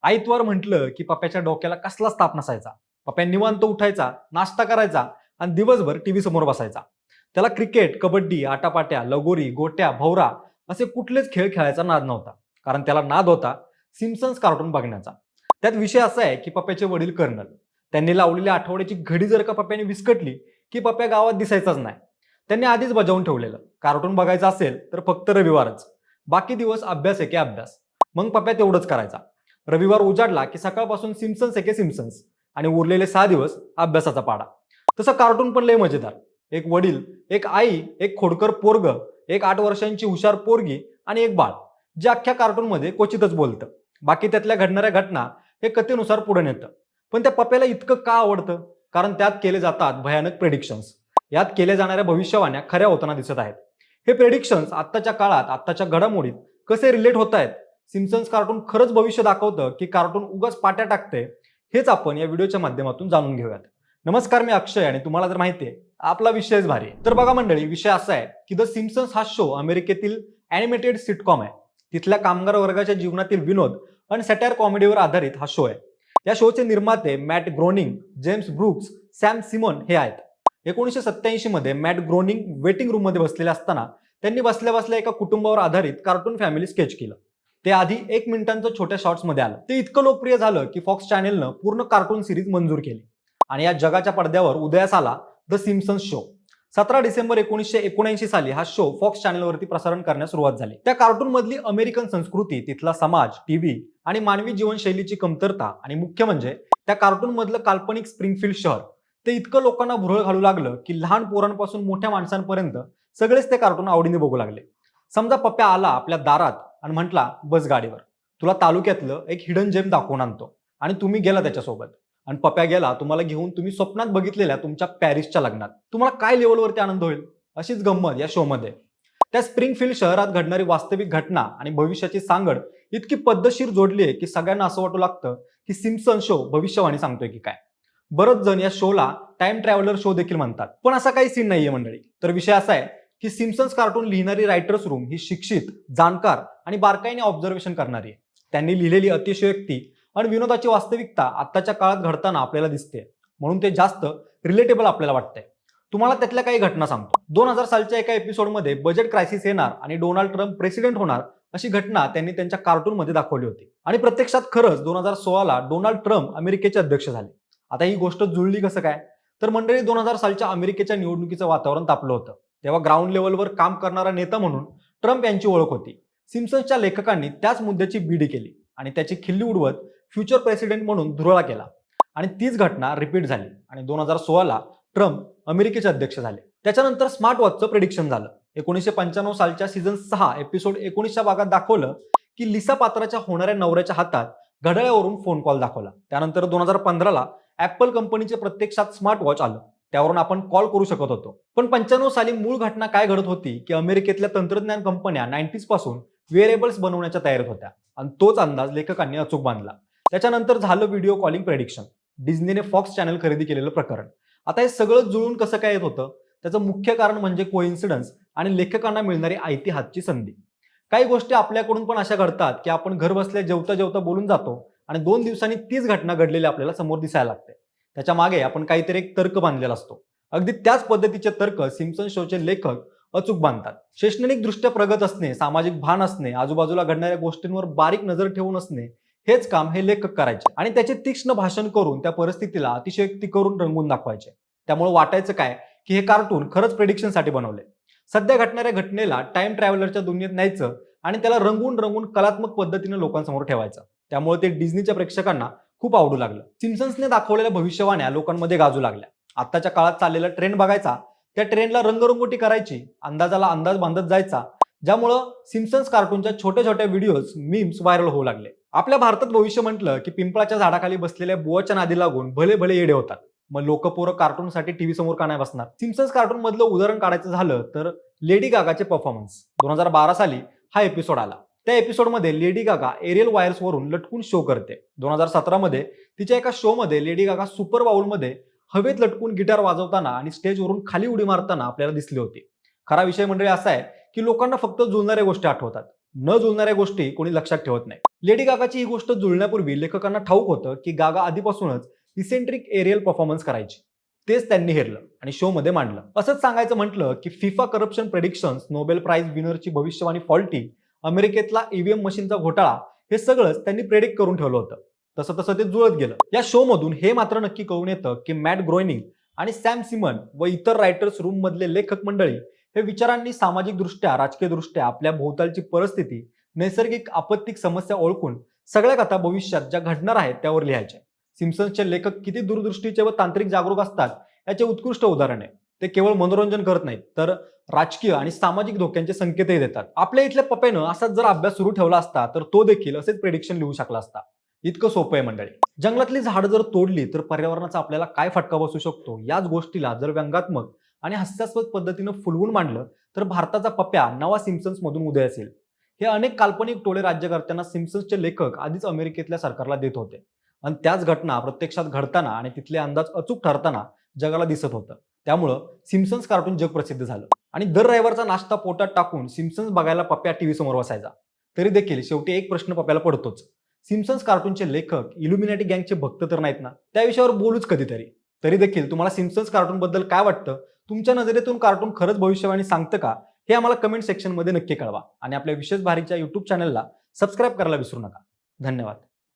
आईतवार म्हटलं की पप्प्याच्या डोक्याला कसलाच ताप नसायचा. पप्प्या निवांत उठायचा, नाश्ता करायचा आणि दिवसभर टीव्ही समोर बसायचा. त्याला क्रिकेट, कबड्डी, आटापाट्या, लगोरी, गोट्या, भवरा असे कुठलेच खेळ खेळायचा नाद नव्हता. कारण त्याला नाद होता सिम्पसन्स कार्टून बघण्याचा. त्यात विषय असा आहे की पप्प्याचे वडील कर्नल. त्यांनी लावलेली आठवड्याची घडी जर का पप्प्याने विस्कटली की पप्प्या गावात दिसायचाच नाही. त्यांनी आधीच बजावून ठेवलेलं, कार्टून बघायचं असेल तर फक्त रविवारच, बाकी दिवस अभ्यास एके अभ्यास. मग पप्प्या तेवढंच करायचा. रविवार उजाडला की सकाळपासून सिम्पसन्स एके सिम्पसन्स आणि उरलेले 6 दिवस अभ्यासाचा पाडा. तसं कार्टून पण लय मजेदार. एक वडील, एक आई, एक खोडकर पोरग, एक 8 वर्षांची हुशार पोरगी आणि एक बाळ, जे अख्ख्या कार्टूनमध्ये क्वचितच बोलतं. बाकी त्यातल्या घडणाऱ्या घटना हे कथेनुसार पुढे नेतं. पण त्या पप्प्याला इतकं का आवडतं? कारण त्यात केले जातात भयानक प्रेडिक्शन्स. यात केल्या जाणाऱ्या भविष्यवाण्या खऱ्या होताना दिसत आहेत. हे प्रेडिक्शन्स आत्ताच्या काळात, आत्ताच्या घडामोडीत कसे रिलेट होत आहेत? सिम्पसन्स कार्टून खरंच भविष्य दाखवतं की कार्टून उगाच पाट्या टाकते? हेच आपण या व्हिडिओच्या माध्यमातून जाणून घेऊयात. नमस्कार, मी अक्षय आणि तुम्हाला जर माहिती आहे आपला विषयच भारी आहे. तर बघा मंडळी, विषय असा आहे की द सिम्पसन्स हा शो अमेरिकेतील ॲनिमेटेड सिटकॉम आहे. तिथल्या कामगार वर्गाच्या जीवनातील विनोद आणि सॅटायर कॉमेडीवर आधारित हा शो आहे. या शोचे निर्माते Matt Groening, James Brooks, Sam Simon हे आहेत. 1987 मध्ये मॅट ग्रोनिंग वेटिंग रूम मध्ये बसलेले असताना त्यांनी बसल्या बसल्या एका कुटुंबावर आधारित कार्टून फॅमिली स्केच केलं. ते आधी 1 मिनिटांचं छोट्या शॉर्ट्स मध्ये आलं. ते इतकं लोकप्रिय झालं की फॉक्स चॅनेलनं पूर्ण कार्टून सिरीज मंजूर केली आणि या जगाच्या पडद्यावर उदयास आला द सिम्पसन्स शो. 17 डिसेंबर 1979 साली हा शो फॉक्स चॅनेलवरती प्रसारण करण्यास सुरुवात झाली. त्या कार्टून मधली अमेरिकन संस्कृती, तिथला समाज, टीव्ही आणि मानवी जीवनशैलीची कमतरता आणि मुख्य म्हणजे त्या कार्टून मधलं काल्पनिक स्प्रिंगफील्ड शहर, ते इतकं लोकांना भुरळ घालू लागलं की लहान पोरांपासून मोठ्या माणसांपर्यंत सगळेच ते कार्टून आवडीने बघू लागले. समजा पप्प्या आला आपल्या दारात आणि म्हटला, बस गाडीवर, तुला तालुक्यातलं एक हिडन जेम दाखवून आणतो, आणि तुम्ही गेला त्याच्यासोबत. आणि पप्प्या गेला तुम्हाला घेऊन तुम्ही स्वप्नात बघितलेल्या तुमच्या पॅरिसच्या लग्नात. तुम्हाला काय लेवलवरती आनंद होईल? अशीच गंमत या शो मध्ये. त्या स्प्रिंगफील्ड शहरात घडणारी वास्तविक घटना आणि भविष्याची सांगड इतकी पद्धतशीर जोडली आहे की सगळ्यांना असं वाटू लागतं की सिम्पसन शो भविष्यवाणी सांगतोय की काय. बरंच जण या शोला टाइम ट्रॅव्हलर शो देखील म्हणतात, पण असा काही सीन नाहीये मंडळी. तर विषय असा आहे की सिम्पसन्स कार्टून लिहिणारी रायटर्स रूम ही शिक्षित, जाणकार आणि बारकाईने ऑब्झर्वेशन करणारी आहे. त्यांनी लिहिलेली अतिशयोक्ती आणि विनोदाची वास्तविकता आत्ताच्या काळात घडताना आपल्याला दिसते, म्हणून ते जास्त रिलेटेबल आपल्याला वाटतंय. तुम्हाला त्यातल्या काही घटना सांगतो. 2000 सालच्या एका एपिसोडमध्ये बजेट क्रायसिस येणार आणि डोनाल्ड ट्रम्प प्रेसिडेंट होणार अशी घटना त्यांनी त्यांच्या कार्टून मध्ये दाखवली होती. आणि प्रत्यक्षात खरंच 2016 डोनाल्ड ट्रम्प अमेरिकेचे अध्यक्ष झाले. आता ही गोष्ट जुळली कसं काय? तर मंडळी, 2000 सालच्या अमेरिकेच्या निवडणुकीचं वातावरण तापलं होतं. तेव्हा ग्राउंड लेवलवर काम करणारा नेता म्हणून ट्रम्प यांची ओळख होती. सिम्पसन्सच्या लेखकांनी त्याच मुद्द्याची बीडी केली आणि त्याची खिल्ली उडवत फ्युचर प्रेसिडेंट म्हणून धुरळा केला. आणि तीच घटना रिपीट झाली आणि 2016 ट्रम्प अमेरिकेचे अध्यक्ष झाले. त्याच्यानंतर स्मार्ट वॉचचं प्रेडिक्शन झालं. 1995 सालच्या सीझन 6 एपिसोड 19च्या भागात दाखवलं की लिसा पात्राच्या होणाऱ्या नवऱ्याच्या हातात घड्याळावरून फोन कॉल दाखवला. त्यानंतर 2015ला ऍपल कंपनीचे प्रत्यक्षात स्मार्ट वॉच आलं. त्यावरून आपण कॉल करू शकत होतो. पण 95 साली मूळ घटना काय घडत होती की अमेरिकेतल्या तंत्रज्ञान कंपन्या 90s पासून वेअरेबल्स बनवण्याच्या तयारीत होत्या आणि तोच अंदाज लेखकांनी अचूक बांधला. त्याच्यानंतर झालं व्हिडिओ कॉलिंग प्रेडिक्शन, डिझनीने फॉक्स चॅनल खरेदी केलेलं प्रकरण. आता हे सगळं जुळून कसं काय येत होतं? त्याचं मुख्य कारण म्हणजे कोइन्सिडन्स आणि लेखकांना मिळणारी आयती हातची संधी. काही गोष्टी आपल्याकडून पण अशा घडतात की आपण घर बसल्या जेवता जेवता बोलून जातो आणि 2 दिवसांनी तीच घटना घडलेली आपल्याला समोर दिसायला लागते. त्याच्या मागे आपण काहीतरी एक तर्क बांधलेला असतो. अगदी त्याच पद्धतीचे तर्क सिम्पसन शोचे लेखक अचूक बांधतात. शैक्षणिक दृष्ट्या प्रगत असणे, सामाजिक भान असणे, आजूबाजूला घडणाऱ्या गोष्टींवर बारीक नजर ठेवून असणे, हेच काम हे लेखक करायचे आणि त्याचे तीक्ष्ण भाषण करून त्या परिस्थितीला अतिशयोक्ती करून रंगवून दाखवायचे. त्यामुळे वाटायचं काय की हे कार्टून खरंच प्रेडिक्शनसाठी बनवले. सध्या घडणाऱ्या घटनेला टाइम ट्रॅव्हलरच्या दुनियेत न्यायचं आणि त्याला रंगवून रंगवून कलात्मक पद्धतीने लोकांसमोर ठेवायचं. त्यामुळे ते डिझनीच्या प्रेक्षकांना खूप आवडू लागलं. सिम्पसन्सने दाखवलेल्या भविष्यवाण्या लोकांमध्ये गाजू लागल्या. आत्ताच्या काळात चाललेला ट्रेंड बघायचा, त्या ट्रेंडला रंगरंगोटी करायची, अंदाजाला अंदाज बांधत जायचा, ज्यामुळं सिम्पसन्स कार्टूनच्या छोट्या छोट्या व्हिडिओज, मीम्स व्हायरल होऊ लागले. आपल्या भारतात भविष्य म्हटलं की पिंपळाच्या झाडाखाली बसलेल्या बुवाच्या नादी लागून भले भले येडे होतात. मग लोक पोरं कार्टूनसाठी टीव्ही समोर का नाही बसणार? सिम्पसन्स कार्टून मधलं उदाहरण काढायचं झालं तर लेडी गागाचे परफॉर्मन्स. 2012 साली हा एपिसोड आला. त्या एपिसोडमध्ये लेडी गागा एरियल वायर्स वरून लटकून शो करते. 2017 मध्ये तिच्या एका शो मध्ये लेडी गागा सुपर बाउल मध्ये हवेत लटकून गिटार वाजवताना आणि स्टेजवरून खाली उडी मारताना आपल्याला दिसली होती. खरा विषय मंडळी असा आहे की लोकांना फक्त जुळणाऱ्या गोष्टी आठवतात, न जुळणाऱ्या गोष्टी कोणी लक्षात ठेवत नाही. लेडी गागाची ही गोष्ट जुळण्यापूर्वी लेखकांना ठाऊक होतं की गागा आधीपासूनच इसेंट्रिक एरियल परफॉर्मन्स करायची. तेच त्यांनी हेरलं आणि शो मध्ये मांडलं. असंच सांगायचं म्हटलं की FIFA corruption predictions, Nobel prize विनरची भविष्यवाणी फॉल्टी, अमेरिकेतला ईव्हीएम मशीनचा घोटाळा, हे सगळंच त्यांनी प्रेडिक्ट करून ठेवलं होतं. तसं तसं ते जुळत गेलं. या शो मधून हे मात्र नक्की कळून येतं की मॅट ग्रोइनिंग आणि सॅम सिमन व इतर रायटर्स रूम मधले लेखक मंडळी हे विचारांनी सामाजिकदृष्ट्या, राजकीयदृष्ट्या आपल्या भोवतालची परिस्थिती, नैसर्गिक आपत्तिक समस्या ओळखून सगळ्या कथा भविष्यात ज्या घडणार आहेत त्यावर लिहायचे. सिम्पसन्सचे लेखक किती दूरदृष्टीचे व तांत्रिक जागरूक असतात याचे उत्कृष्ट उदाहरण आहे. ते केवळ मनोरंजन करत नाहीत, तर राजकीय आणि सामाजिक धोक्यांचे संकेतही देतात. आपल्या इथल्या पप्यानं असाच जर अभ्यास सुरू ठेवला असता तर तो देखील असेच प्रेडिक्शन लिहू शकला असता. इतकं सोपं आहे मंडळी. जंगलातली झाडं जर तोडली तर पर्यावरणाचा आपल्याला काय फटका बसू शकतो, याच गोष्टीला जर व्यंगात्मक आणि हास्यास्पद पद्धतीनं फुलवून मांडलं तर भारताचा पप्या नवा सिम्पसन्स मधून उदय असेल. हे अनेक काल्पनिक टोळे राज्यकर्त्यांना सिम्पसन्सचे लेखक आधीच अमेरिकेतल्या सरकारला देत होते आणि त्याच घटना प्रत्यक्षात घडताना आणि तिथले अंदाज अचूक ठरताना जगाला दिसत होतं. त्यामुळं सिम्पसन्स कार्टून जगप्रसिद्ध झालं आणि दर रविवारचा नाश्ता पोटात टाकून सिम्पसन्स बघायला पप्या टीव्ही समोर बसायचा. तरी देखील शेवटी एक प्रश्न पप्याला पडतोच, सिम्पसन्स कार्टूनचे लेखक इल्युमिनाटी गँगचे भक्त तर नाहीत ना? त्या विषयावर बोलूच कधीतरी. तरी देखील तुम्हाला सिम्पसन्स कार्टून बद्दल काय वाटतं? तुमच्या नजरेतून कार्टून खरंच भविष्यवाणी सांगतं का? हे आम्हाला कमेंट सेक्शनमध्ये नक्की कळवा आणि आपल्या विशेष भारीच्या YouTube चॅनलला सबस्क्राईब करायला विसरू नका. धन्यवाद.